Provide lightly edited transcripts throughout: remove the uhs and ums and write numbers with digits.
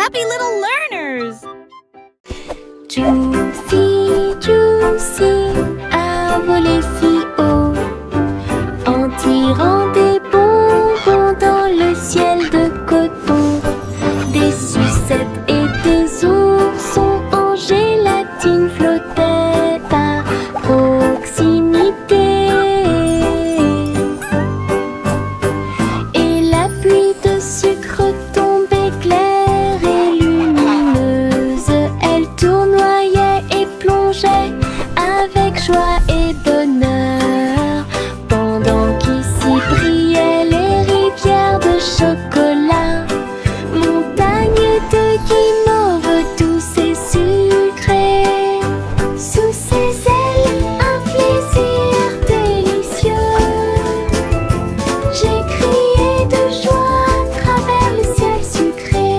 happy little learners! Juicy, Juicy a volé si haut en tirant des bonbons dans le ciel de coton. Des sucettes et des oursons en gélatine flottaient à proximité. Et la pluie de sucre tombait claire et lumineuse. Elle tournoyait et plongeait avec joie et bonheur, pendant qu'ici brillaient les rivières de chocolat, montagnes de guimauve douces et sucrées. Sous ses ailes, un plaisir délicieux. J'ai crié de joie à travers le ciel sucré.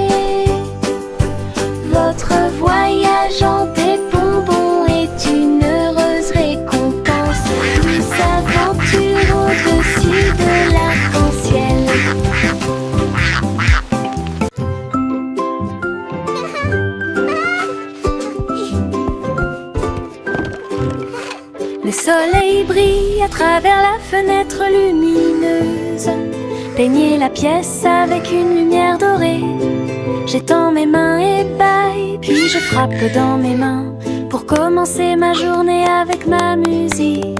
Votre voyage en des bonbons est une heureuse récompense. Douce aventure au-dessus de l'arc-en-ciel. Le soleil brille à travers la fenêtre lumineuse. Peignez la pièce avec une lumière dorée. J'étends mes mains et bâille, puis je frappe dans mes mains pour commencer ma journée avec ma musique.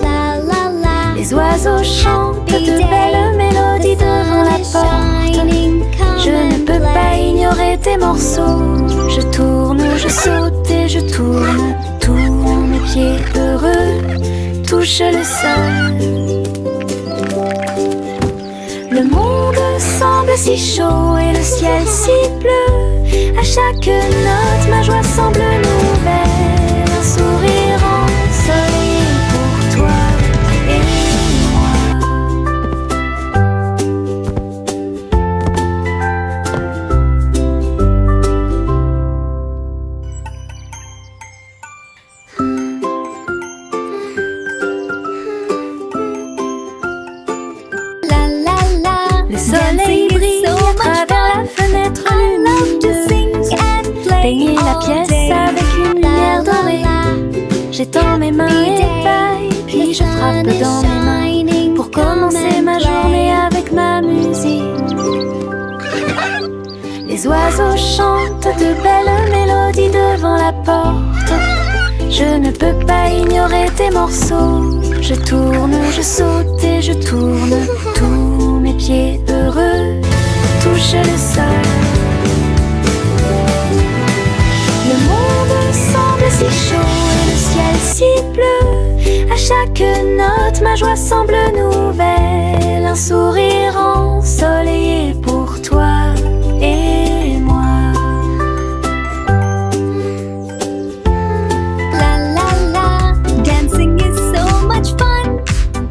La la la. Les oiseaux chantent de belles mélodies devant la porte. Je ne peux pas ignorer tes morceaux. Je tourne, je saute et je tourne. Tous mes pieds heureux touchent le sol. Le monde semble si chaud et le ciel si bleu. À chaque note, ma joie semble nouvelle. Un sourire ensoleillé pour toi et moi. La la la. Le soleil brille à travers la fenêtre lumineuse. Peignez la pièce avec une lumière dorée. J'étends mes mains et bâille, puis je frappe dans mes mains pour commencer ma journée avec ma musique. Les oiseaux chantent de belles mélodies devant la porte. Je ne peux pas ignorer tes morceaux. Je tourne, je saute et je tourne. Tous mes pieds heureux touchent le sol. Le monde semble si chaud et le ciel si bleu. À chaque note, ma joie semble nouvelle. Un sourire ensoleillé pour toi et moi. La la la. Dancing is so much fun.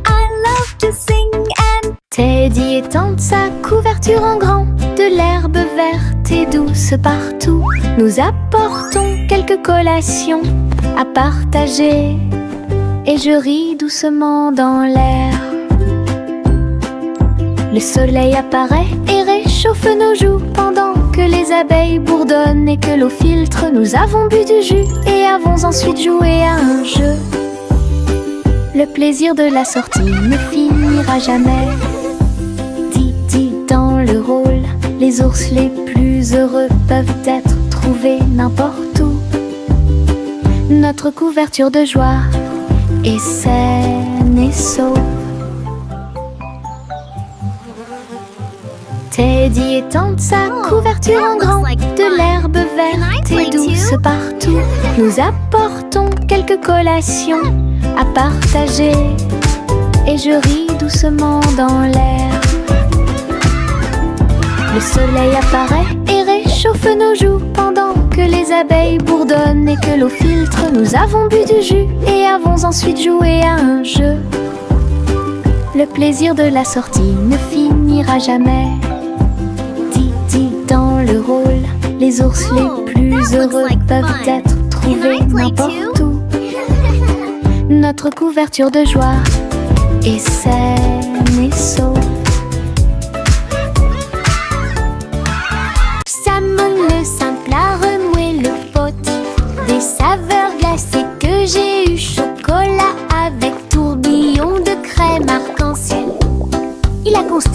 I love to sing and Teddy étend sa couverture en grand. De l'herbe verte et douce partout. Nous apportons quelques collations à partager. Et je ris doucement dans l'air. Le soleil apparaît et réchauffe nos joues pendant que les abeilles bourdonnent et que l'eau filtre. Nous avons bu du jus et avons ensuite joué à un jeu. Le plaisir de la sortie ne finira jamais. Didi dans le rôle, les ours les plus heureux peuvent être trouvés n'importe où. Notre couverture de joie est saine et sauve. Teddy étend sa couverture en grand. De l'herbe verte et douce partout. Nous apportons quelques collations à partager. Et je ris doucement dans l'air. Le soleil apparaît et réchauffe nos joues pendant que les abeilles bourdonnent et que l'eau filtre. Nous avons bu du jus et avons ensuite joué à un jeu. Le plaisir de la sortie ne finira jamais. Didi dans le rôle, les ours les plus heureux peuvent être trouvés n'importe où. Notre couverture de joie est saine et sauve.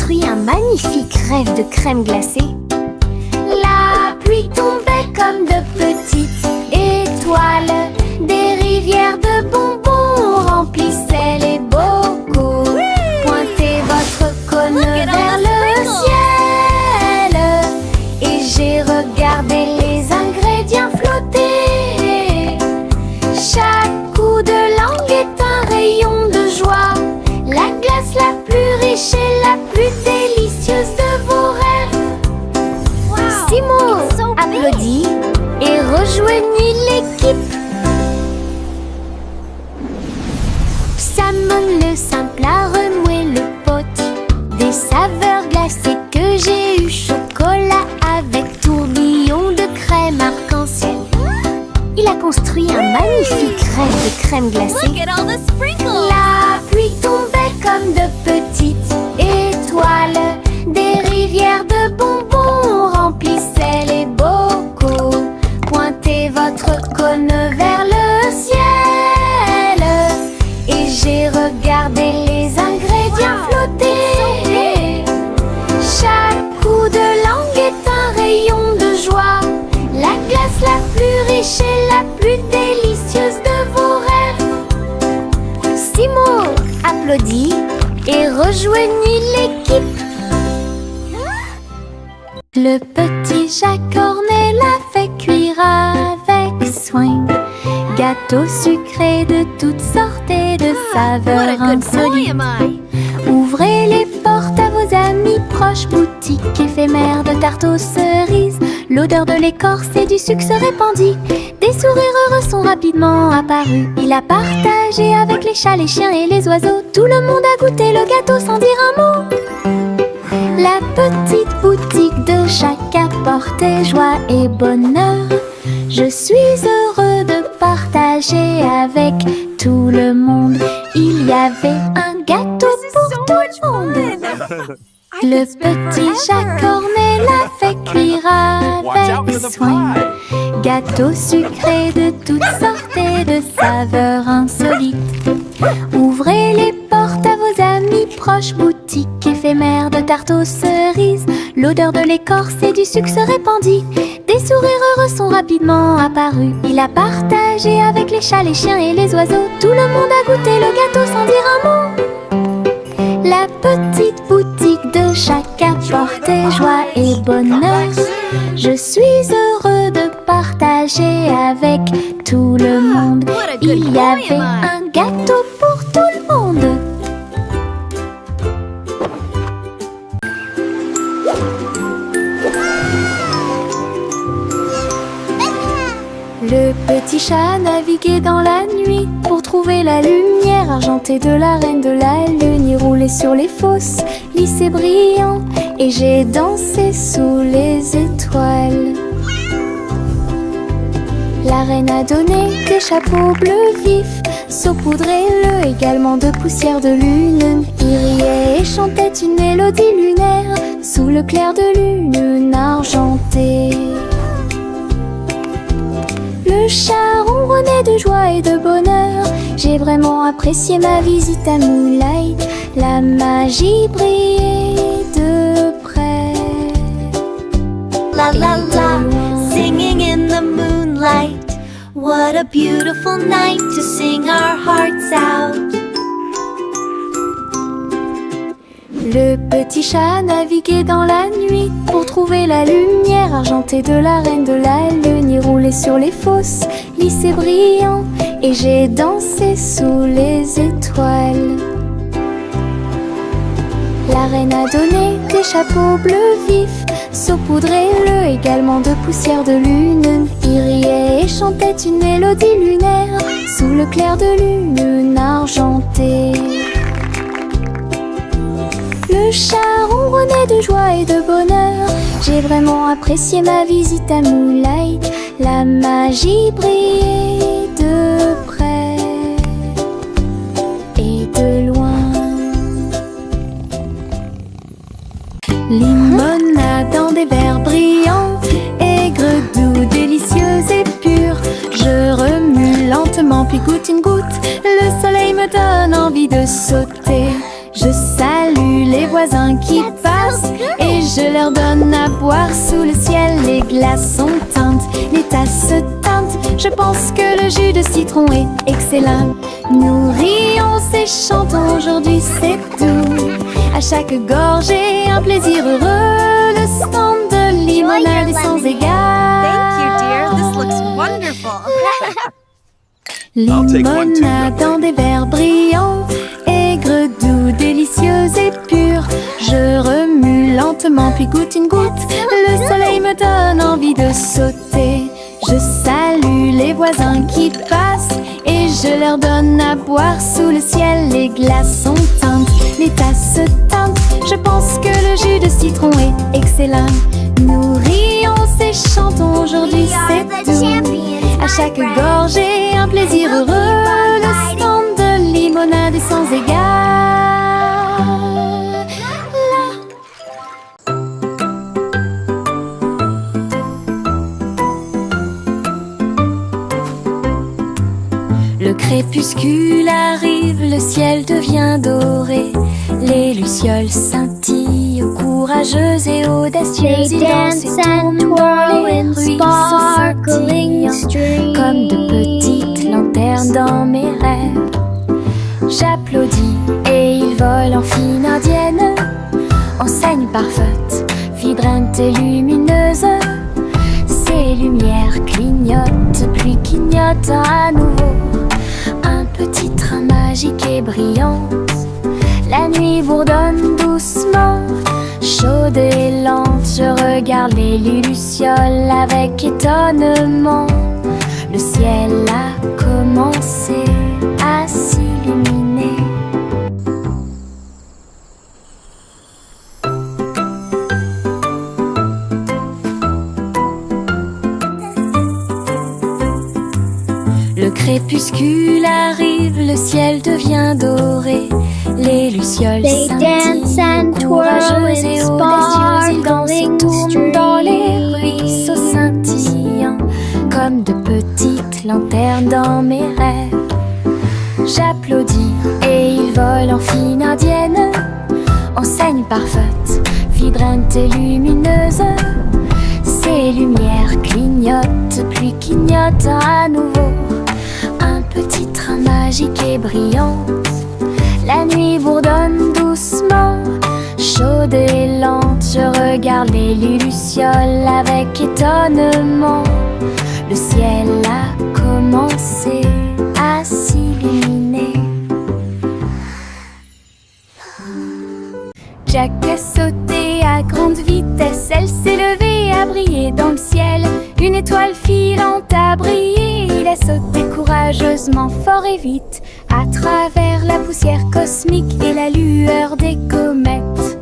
construit un magnifique rêve de crème glacée. La pluie tombait comme de petites étoiles. Des rivières de bonbons remplissaient les bocaux. Pointez votre cône vers le ciel et j'ai regardé les ingrédients flotter. Chaque coup de langue est un rayon de joie. La glace la plus riche et la plus délicieuse de vos rêves. Simo applaudit et rejoignit l'équipe. Salmon le simple a remué le pot. Des saveurs glacées que j'ai eu. Chocolat avec tourbillon de crème arc-en-ciel. Il a construit un magnifique rêve de crème glacée. La pluie tombait comme de petites étoiles. Des rivières de bonbons remplissaient les bocaux. Pointez votre cône vers le ciel et j'ai regardé les ingrédients flotter. Chaque coup de langue est un rayon de joie. La glace la plus riche et la plus délicieuse de vos rêves. Simo applaudit et rejoignit l'équipe. Le petit Jacques Cornet l'a fait cuire avec soin. Gâteau sucré de toutes sortes et de saveurs insolites. Ouvrez les portes à vos amis proches. Boutique éphémère de tarte aux cerises. L'odeur de l'écorce et du sucre se répandit. Des sourires heureux sont rapidement apparus. Il a partagé avec les chats, les chiens et les oiseaux. Tout le monde a goûté le gâteau sans dire un mot. La petite boutique de Jacques apportait joie et bonheur. Je suis heureux de partager avec tout le monde. Il y avait un gâteau pour tout le monde. Le petit Jacques Cornet l'a fait cuire avec soin. Gâteau sucré de toutes sortes et de saveurs insolites. Ouvrez les portes à vos amis proches. Boutique éphémère de tarte aux cerises. L'odeur de l'écorce et du sucre se répandit. Des sourires heureux sont rapidement apparus. Il a partagé avec les chats, les chiens et les oiseaux. Tout le monde a goûté le gâteau sans dire un mot. La petite boutique de Jacques apportait joie et bonheur. Je suis heureux de partager avec tout le monde. Il y avait un gâteau pour tout le monde. Le petit chat naviguait dans la nuit pour trouver la lumière argentée de la reine de la lune. Il roulait sur les fosses, lissé brillant, et j'ai dansé sous les étoiles. La reine a donné des chapeaux bleus vifs, saupoudrez-le également de poussière de lune. Il riait et chantait une mélodie lunaire sous le clair de lune argentée. Le chat ronronnait de joie et de bonheur. J'ai vraiment apprécié ma visite à Moonlight. La magie brillait de près. La la la, singing in the moonlight. What a beautiful night to sing our hearts out. Le petit chat naviguait dans la nuit pour trouver la lumière argentée de la reine de la lune. Il roulait sur les fosses, lissé brillant, et j'ai dansé sous les étoiles. La reine a donné des chapeaux bleus vifs, saupoudrez-le également de poussière de lune. Il riait et chantait une mélodie lunaire sous le clair de lune argentée. Le chat ronronnait de joie et de bonheur. J'ai vraiment apprécié ma visite à Moonlight. La magie brillait de près et de loin. Limonade dans des verres brillants, aigre, doux, délicieuse et pure. Je remue lentement puis goûte une goutte. Le soleil me donne envie de sauter. Je salue les voisins qui passent. leur donne à boire sous le ciel. Les glaçons teintent, les tasses teintent. Je pense que le jus de citron est excellent. Nous rions et chantons, aujourd'hui c'est doux. À chaque gorgée, un plaisir heureux. Le stand de limonade est sans égal. Thank you, dear. This looks wonderful. Limonade dans des verres brillants, aigre, doux, délicieux et pur. Je remue lentement puis goûte une goutte. Le soleil me donne envie de sauter. Je salue les voisins qui passent et je leur donne à boire sous le ciel. Les glaçons teintent, les tasses teintent. Je pense que le jus de citron est excellent. Nous rions et chantons, aujourd'hui c'est doux. À chaque gorgée, un plaisir heureux. Le stand de limonade est sans égal. Le crépuscule arrive, le ciel devient doré. Les lucioles scintillent, courageuses et audacieuses. Ils dansent et tournent dans les ruisseaux scintillants, comme de petites lanternes dans mes rêves. J'applaudis et ils volent en fine indienne, enseigne parfaite, vibrante et lumineuse. Ces lumières clignotent, puis clignotent à nouveau. Un petit train magique et brillant. La nuit bourdonne doucement, chaude et lente. Je regarde les lucioles avec étonnement. Le ciel a commencé à s'illuminer. Le crépuscule arrive, le ciel devient doré. Les lucioles scintillent, courageuses et audacieuses. Ils dansent et tournent dans les ruisseaux scintillants, comme de petites lanternes dans mes rêves. J'applaudis et ils volent en fine indienne, enseigne parfaite, vibrante et lumineuse. Ces lumières clignotent, puis clignotent à nouveau. Un petit train magique et brillant. La nuit bourdonne doucement, chaude et lente. Je regarde les lucioles avec étonnement. Le ciel a commencé à s'illuminer. Jack a sauté à grande vitesse, elle s'est levée à briller dans le ciel. Une étoile filante a brillé, il a sauté courageusement, fort et vite, à travers la poussière cosmique et la lueur des comètes.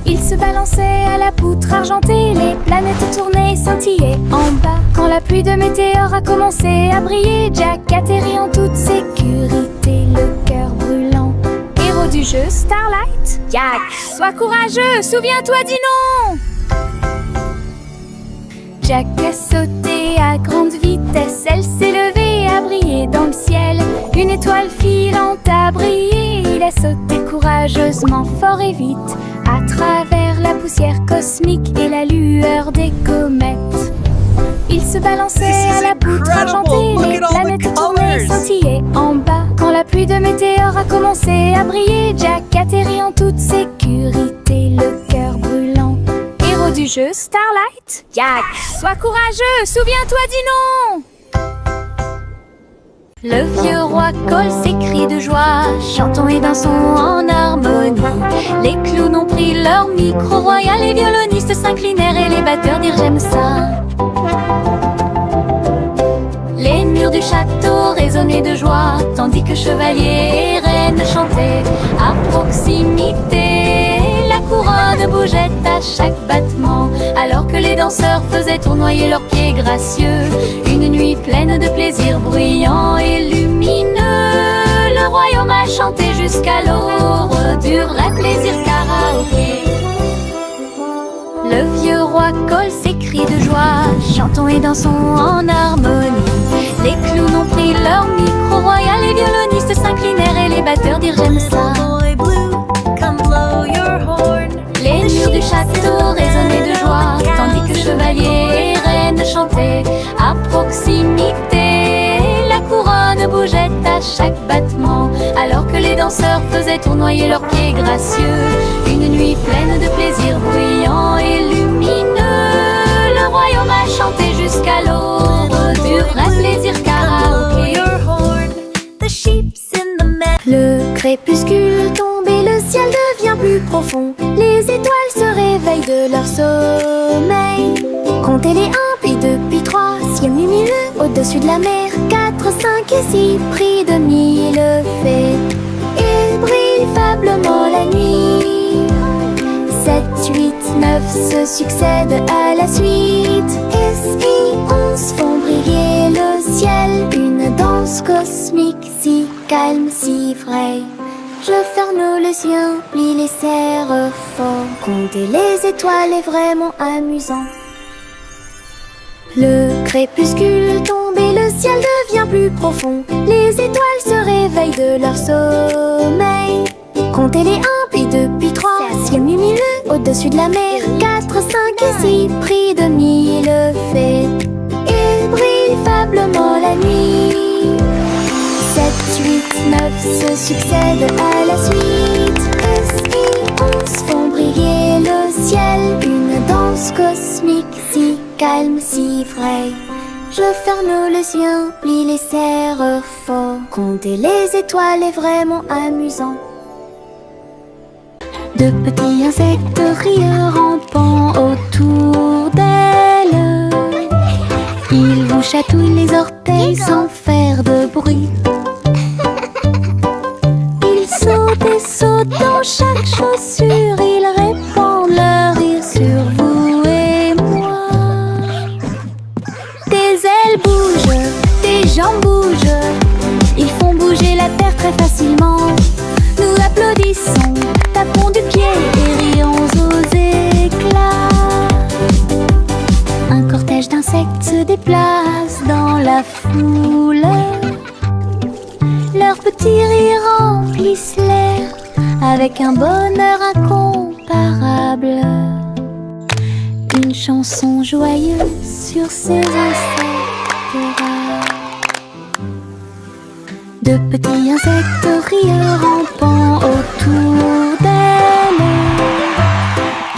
Il se balançait à la poutre argentée, les planètes tournaient et scintillaient en bas. Quand la pluie de météores a commencé à briller, Jack atterrit en toute sécurité, le cœur brûlant. Héros du jeu Starlight, Jack, sois courageux, souviens-toi du nom. Jack a sauté à grande vitesse, elle s'est levée à briller dans le ciel. Une étoile filante a brillé, il a sauté courageusement, fort et vite, à travers la poussière cosmique et la lueur des comètes. Il se balançait à la poutre argentée, les planètes tournaient et scintillaient en bas. Quand la pluie de météores a commencé à briller, Jack atterrit en toute sécurité, le cœur brûlant. Héros du jeu Starlight, Jack, sois courageux, souviens-toi du nom. Le vieux roi colle ses cris de joie, chantons et dansons en harmonie. Les clowns ont pris leur micro royal, les violonistes s'inclinèrent et les batteurs dirent j'aime ça. Les murs du château résonnaient de joie, tandis que chevaliers et reines chantaient à proximité. La couronne bougeait à chaque battement, alors que les danseurs faisaient tournoyer leurs pieds gracieux. Une nuit pleine de plaisir bruyant et lumineux. Le royaume a chanté jusqu'à l'aube du vrai plaisir karaoké. Le vieux roi colle ses cris de joie, chantons et dansons en harmonie. Les clowns ont pris leur micro royal, les violonistes s'inclinèrent et les batteurs dirent j'aime ça. Les murs du château résonnaient à chaque battement, alors que les danseurs faisaient tournoyer leurs pieds gracieux. Une nuit pleine de plaisir bruyant et lumineux, le royaume a chanté jusqu'à l'aube du vrai plaisir karaoké. Le crépuscule tombe et le ciel devient plus profond. Les étoiles se réveillent de leur sommeil. Comptez les 1, puis 2, puis 3, ciel lumineux au-dessus de la mer. 4, 5 et 6, pris de 1000 fées. Il brille faiblement la nuit. 7, 8, 9 se succèdent à la suite. Et si 11 font briller le ciel, une danse cosmique si calme, si vraie. Je ferme les yeux, plie les serres fort. Compter les étoiles est vraiment amusant. Le crépuscule tombe et le ciel devient plus profond. Les étoiles se réveillent de leur sommeil. Comptez les 1, puis 2, puis 3, ciel lumineux au-dessus de la mer. 4, 5 et 6, pris de 1000 fées. Il brille faiblement la nuit. 7, 8, 9 se succèdent à la suite. Et si 11 font briller le ciel, une danse cosmique si calme, si vraie. Je ferme les yeux, plie les serres fort. Compter les étoiles est vraiment amusant. De petits insectes rieurs rampant autour d'elle. Ils vous chatouillent les orteils sans faire de bruit. Ils sautent et sautent dans chaque chaussure. Ils répandent leur rire sur vous et moi. Tes ailes bougent, tes jambes bougent. Ils font bouger la terre très facilement. Nous applaudissons, tapons du pied et rions aux éclats. Un cortège d'insectes se déplace dans la foule. Leurs petits rires remplissent l'air avec un bonheur incomparable. Une chanson joyeuse sur ces insectes rares. De petits insectes rieurs rampant autour d'elle.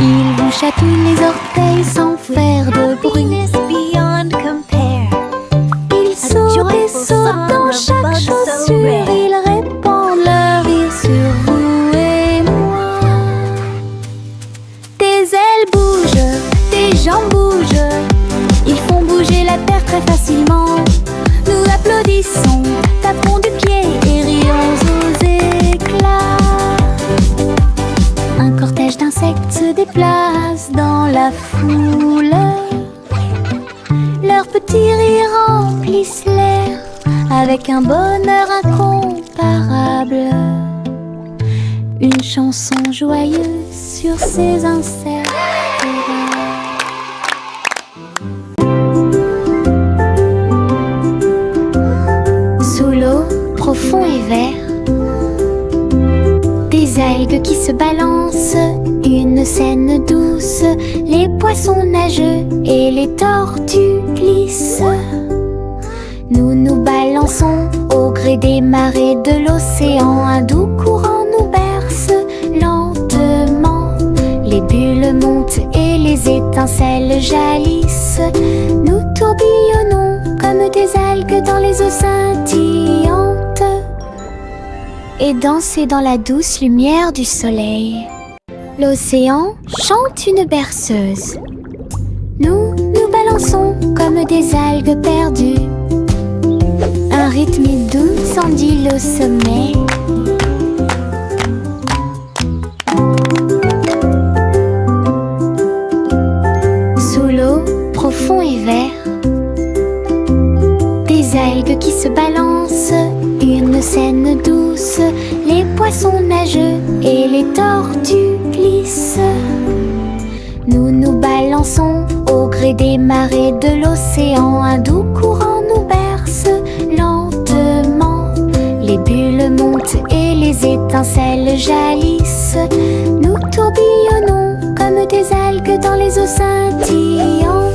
Ils vous chatouillent les orteils sans faire de bruit. Ils sautent et sautent dans chaque chaussure. Ils répandent leur rire sur vous et moi. Tes ailes bougent, tes jambes bougent. Ils font bouger la terre très facilement. Nous applaudissons, tapons du pied et rions aux éclats. Un cortège d'insectes se déplace dans la foule. Leurs petits rires remplissent l'air avec un bonheur incomparable. Une chanson joyeuse sur ces insectes rares. Sous l'eau, profond et vert, des algues qui se balancent, une scène douce. Les poissons nagent et les tortues glissent. Nous nous balançons au gré des marées de l'océan. Un doux courant nous berce lentement. Les bulles montent et les étincelles jaillissent. Nous tourbillonnons comme des algues dans les eaux scintillantes et danser dans la douce lumière du soleil. L'océan chante une berceuse. Nous nous balançons comme des algues perdues. Un rythme doux s'endile au sommet. Sous l'eau, profond et vert, des algues qui se balancent, une scène douce. Les poissons nagent et les tortues glissent. Nous nous balançons au gré des marées de l'océan. Un doux courant nous berce lentement. Les bulles montent et les étincelles jaillissent. Nous tourbillonnons comme des algues dans les eaux scintillantes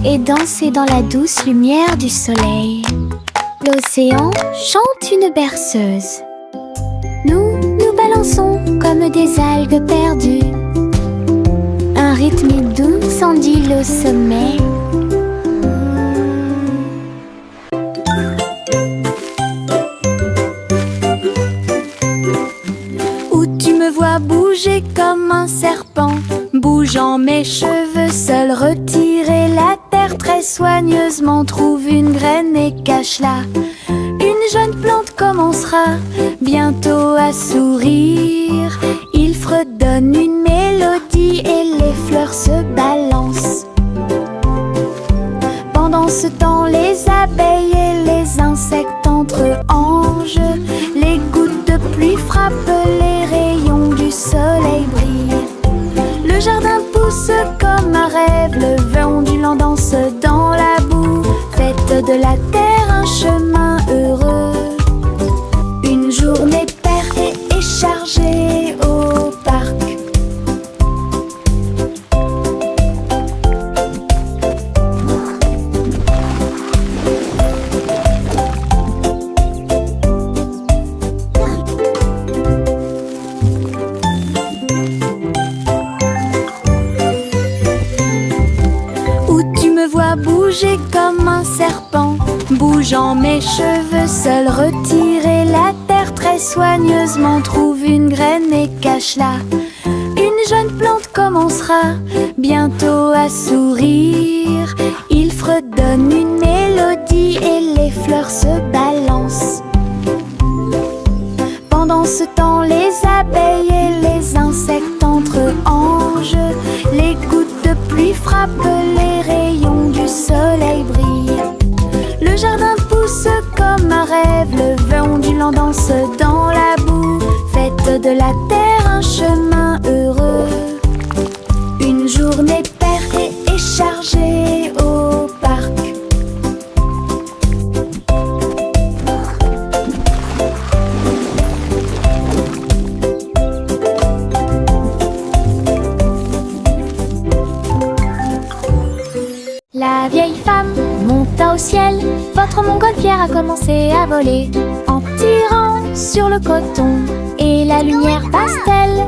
et danser dans la douce lumière du soleil. L'océan chante une berceuse. Nous nous balançons comme des algues perdues. Un rythme doux s'endile au sommet. Où tu me vois bouger comme un serpent, bougeant mes cheveux seul, retirer la terre très soigneusement, trouve une graine et cache-la. Une jeune plante commencera bientôt à sourire. Il fredonne une mélodie et les fleurs se balancent. Pendant ce temps, les abeilles et les insectes entre anges. Les gouttes de pluie frappent, les rayons du soleil brillent. Le jardin pousse comme un rêve, le vent ondulant danse dans la boue. Faites de la terre un chemin heureux. Une journée paire et chargée au parc. Où tu me vois bouger comme un serpent, bougeant mes cheveux seul, retirer la terre très soigneusement, trouve une graine et cache-la. Une jeune plante commencera bientôt à sourire. Il fredonne une mélodie et les fleurs se balancent. Pendant ce temps, les abeilles et les insectes entre anges. Les gouttes de pluie frappent, les rayons du soleil brillent. Le jardin pousse comme un rêve, le vent ondulant danse dans la boue. Faites de la terre un chemin heureux. Une journée paire et chargée au parc. La vieille femme monta au ciel. Votre montgolfière a commencé à voler en tirant sur le coton et la lumière pastel.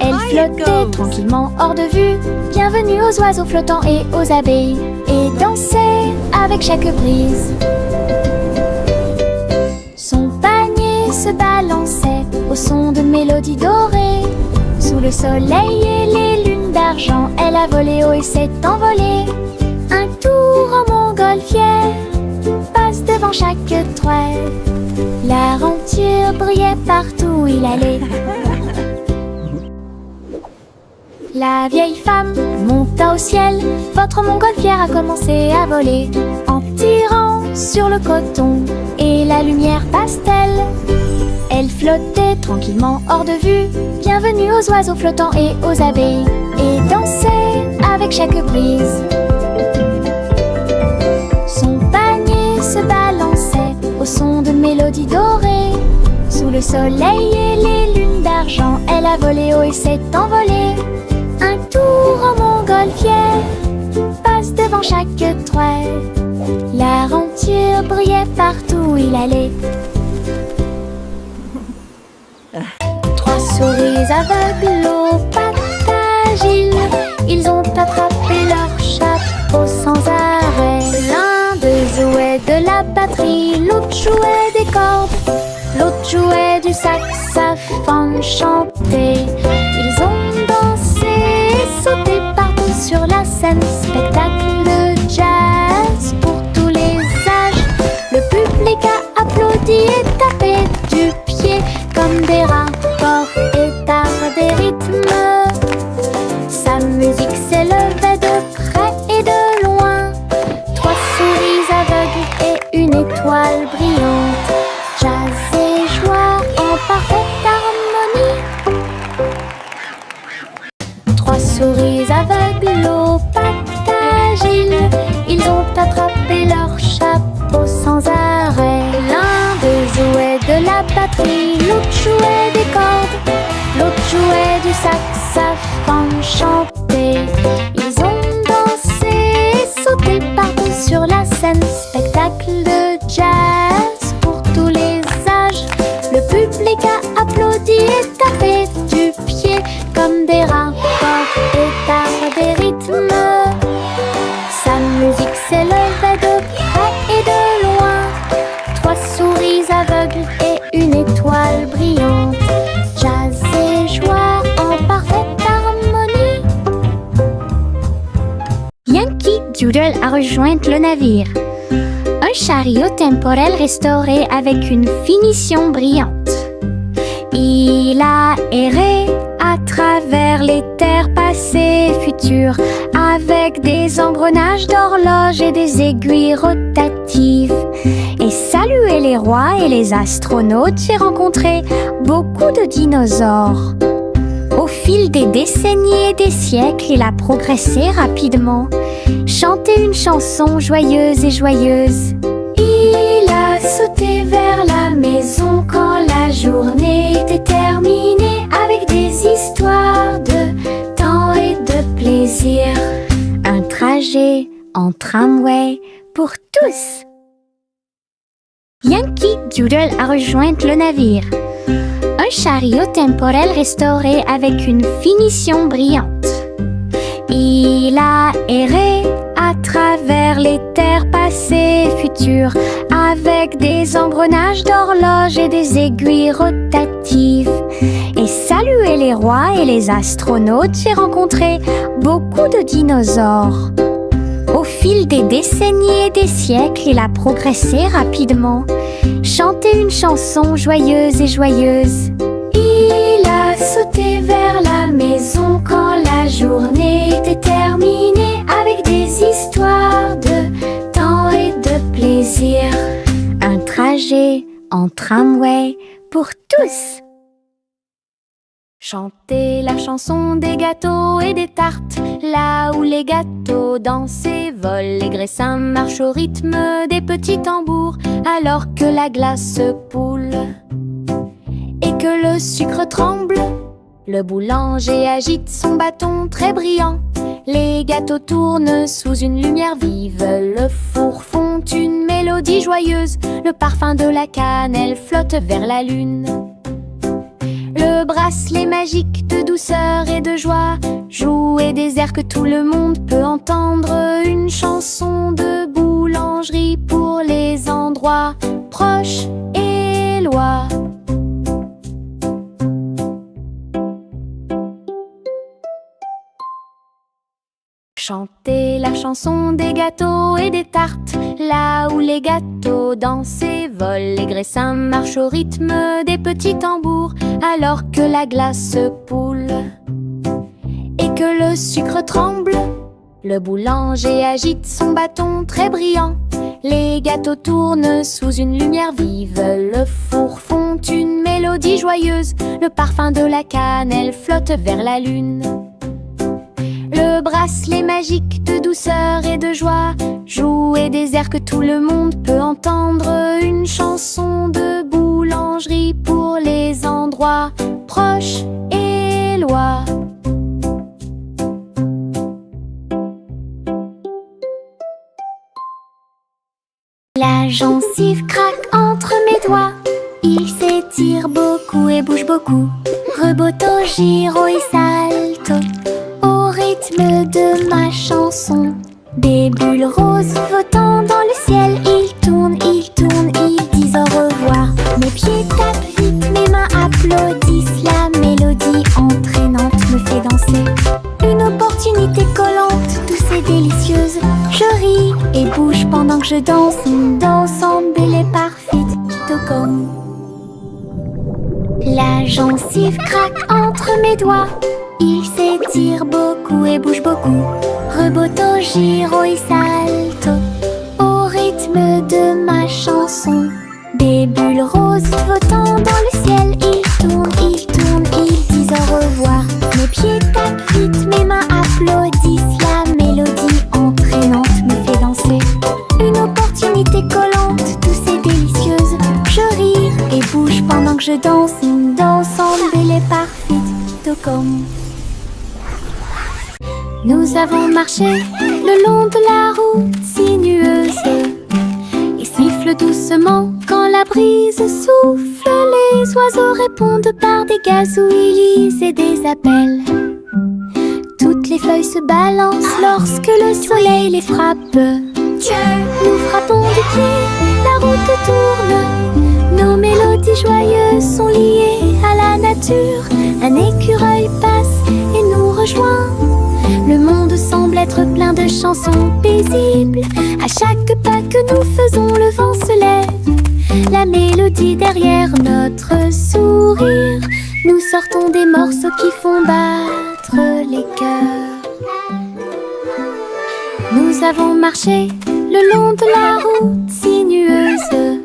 Elle flottait tranquillement hors de vue. Bienvenue aux oiseaux flottants et aux abeilles, et dansait avec chaque brise. Son panier se balançait au son de mélodies dorées. Sous le soleil et les lunes d'argent, elle a volé haut et s'est envolée. Un tour en montgolfière passe devant chaque toile. La renture brillait partout où il allait. La vieille femme monta au ciel. Votre montgolfière a commencé à voler en tirant sur le coton et la lumière pastel. Elle flottait tranquillement hors de vue. Bienvenue aux oiseaux flottants et aux abeilles, et dansait avec chaque brise. Son panier se balançait au son de mélodies dorées. Sous le soleil et les lunes d'argent, elle a volé haut et s'est envolée. Un tour en montgolfière passe devant chaque toile. La renture brillait partout où il allait. Trois souris aveugles aux pattes agiles, ils ont attrapé leur chapeau sans arrêt. L'un d'eux jouait de la batterie, l'autre jouait des cordes, l'autre jouait du saxophone chanté. Ils ont dansé et sauté partout sur la scène. Spectacle de jazz pour tous les âges. Le public a applaudi et tapé du pied comme des rapports et tard des rythmes. Sa musique s'élevait de près et de loin. Trois souris aveugles et une étoile brillante. Jazz et joie en parfaite harmonie. Trois souris aveugles aux pattes agiles, ils ont attrapé leur chapeau sans arrêt. L'un d'eux jouait de la batterie, l'autre jouait des cordes, l'autre jouait du saxophone chanté. Ils ont dansé et sauté partout sur la scène. Spectacle de jazz. Doodle a rejoint le navire. Un chariot temporel restauré avec une finition brillante. Il a erré à travers les terres passées et futures, avec des engrenages d'horloge et des aiguilles rotatives. Et salué les rois et les astronautes, j'ai rencontré beaucoup de dinosaures. Au fil des décennies et des siècles, il a progressé rapidement, chanté une chanson joyeuse et joyeuse. Il a sauté vers la maison quand la journée était terminée, avec des histoires de temps et de plaisir. Un trajet en tramway pour tous. Yankee Doodle a rejoint le navire. Un chariot temporel restauré avec une finition brillante. Il a erré à travers les terres passées et futures, avec des engrenages d'horloge et des aiguilles rotatives. Et salué les rois et les astronautes, j'ai rencontré beaucoup de dinosaures. Au fil des décennies et des siècles, il a progressé rapidement, chanté une chanson joyeuse et joyeuse. Il a sauté vers la maison quand la journée était terminée, avec des histoires de temps et de plaisir. Un trajet en tramway pour tous. Chantez la chanson des gâteaux et des tartes, là où les gâteaux dansent et volent, les graissins marchent au rythme des petits tambours, alors que la glace se poule et que le sucre tremble. Le boulanger agite son bâton très brillant, les gâteaux tournent sous une lumière vive, le four fond une mélodie joyeuse, le parfum de la cannelle flotte vers la lune. Le bracelet magique de douceur et de joie jouer des airs que tout le monde peut entendre, une chanson de boulangerie pour les endroits proches et loin. Chantez la chanson des gâteaux et des tartes, là où les gâteaux dansent et volent, les graissins marchent au rythme des petits tambours, alors que la glace se poule et que le sucre tremble. Le boulanger agite son bâton très brillant, les gâteaux tournent sous une lumière vive, le four fond une mélodie joyeuse, le parfum de la cannelle flotte vers la lune. Le bracelet magique de douceur et de joie jouer des airs que tout le monde peut entendre, une chanson de boulangerie pour les endroits proches et loin. La gencive craque entre mes doigts, il s'étire beaucoup et bouge beaucoup, reboto, giro et salto. Au rythme de ma chanson, des bulles roses flottant dans le ciel, ils tournent, ils disent au revoir. Mes pieds tapent vite, mes mains applaudissent, la mélodie entraînante me fait danser. Une opportunité collante, douce et délicieuse, je ris et bouge pendant que je danse, ensemble et parfaite, tout comme. La gencive craque entre mes doigts, il s'étire beaucoup et bouge beaucoup, reboto, giro et salto. Au rythme de ma chanson, des bulles roses flottant dans le ciel, ils tournent, ils disent au revoir. Mes pieds tapent vite, mes mains applaudissent, la mélodie entraînante me fait danser. Une opportunité collante, douce et délicieuse, je ris et bouge pendant que je danse, ensemble et les parfaite, tout comme. Nous avons marché le long de la route sinueuse et siffle doucement quand la brise souffle. Les oiseaux répondent par des gazouillis et des appels. Toutes les feuilles se balancent lorsque le soleil les frappe. Nous frappons du pied, la route tourne. Nos mélodies joyeuses sont liées à la nature. Un écureuil passe et nous rejoint. Le monde semble être plein de de chansons paisibles. À chaque pas que nous faisons, le vent se lève. La mélodie derrière notre sourire. Nous sortons des morceaux qui font battre les cœurs. Nous avons marché le long de la route sinueuse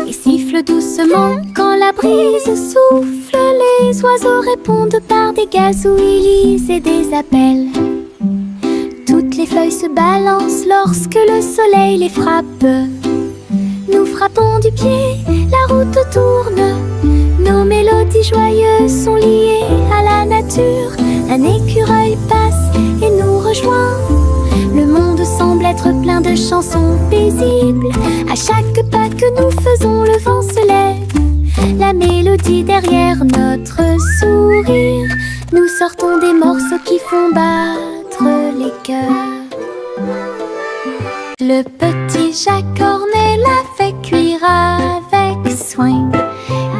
et siffle doucement quand la brise souffle. Les oiseaux répondent par des gazouillis et des appels. Toutes les feuilles se balancent lorsque le soleil les frappe. Nous frappons du pied, la route tourne. Nos mélodies joyeuses sont liées à la nature. Un écureuil passe et nous rejoint. Le monde semble être plein de chansons paisibles. À chaque pas que nous faisons, le vent se lève. La mélodie derrière notre sourire. Nous sortons des morceaux qui font battre les cœurs. Le petit Jacques Cornet l'a fait cuire avec soin.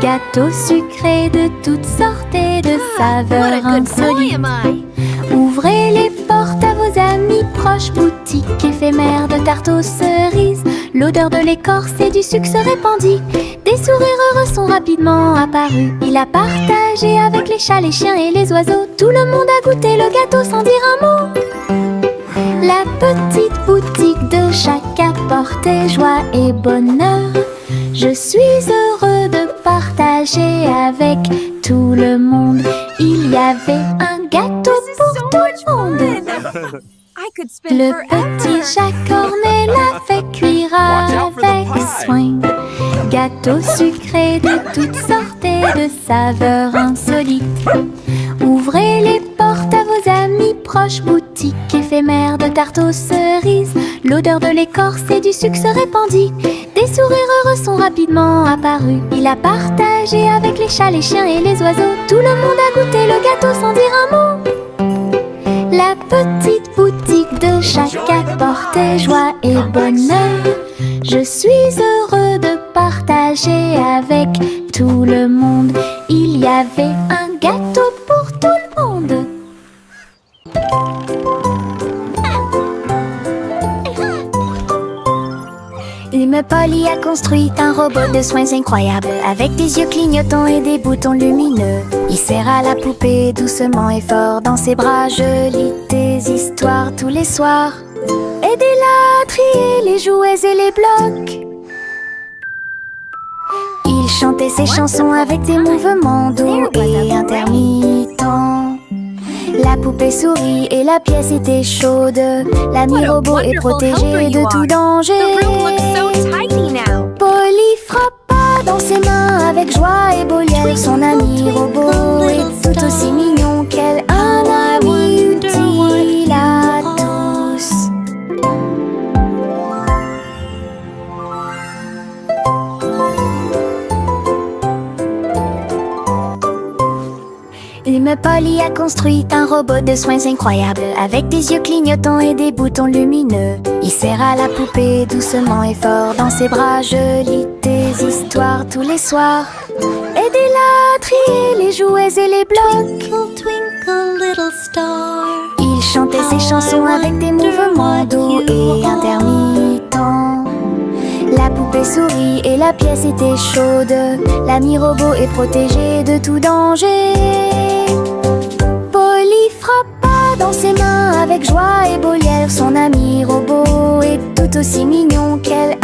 Gâteau sucré de toutes sortes et de saveurs insolites. Ouvrez les portes à vos amis proches, boutique éphémère de tarte aux cerises. L'odeur de l'écorce et du sucre se répandit. Des sourires heureux sont rapidement apparus. Il a partagé avec les chats, les chiens et les oiseaux. Tout le monde a goûté le gâteau sans dire un mot. La petite boutique de Jacques apportait joie et bonheur. Je suis heureux de partager avec tout le monde. Il y avait un gâteau pour tout le monde. Le petit Jacques Cornet l'a fait cuire avec soin. Gâteau sucré de toutes sortes et de saveurs insolites. Ouvrez les portes à vos amis proches, boutique éphémère de tarte aux cerises. L'odeur de l'écorce et du sucre se répandit. Des sourires heureux sont rapidement apparus. Il a partagé avec les chats, les chiens et les oiseaux. Tout le monde a goûté le gâteau sans dire un mot. La petite boutique de Jacques apportait joie et bonheur. Je suis heureux de partager avec tout le monde. Il y avait un gâteau pour tout le monde. L'humain Polly a construit un robot de soins incroyable, avec des yeux clignotants et des boutons lumineux. Il serre à la poupée doucement et fort dans ses bras. Je lis des histoires tous les soirs. Aidez-la à trier les jouets et les blocs. Il chantait ses chansons avec des mouvements doux et intermittents. La poupée sourit et la pièce était chaude. L'ami robot est protégé de tout danger. Polly frappa dans ses mains avec joie et Bolière. Son ami robot est tout aussi mignon qu'elle. Un ami utile à tous. L'humain Polly a construit un robot de soins incroyable, avec des yeux clignotants et des boutons lumineux. Il serre à la poupée doucement et fort dans ses bras. Je lis des histoires tous les soirs. Aidez-la à trier les jouets et les blocs. Twinkle, twinkle, little star. Il chantait ses chansons avec des mouvements doux et intermittents. La poupée sourit et la pièce était chaude. L'ami robot est protégé de tout danger. Polly frappa dans ses mains avec joie et Bolière. Son ami robot est tout aussi mignon qu'elle.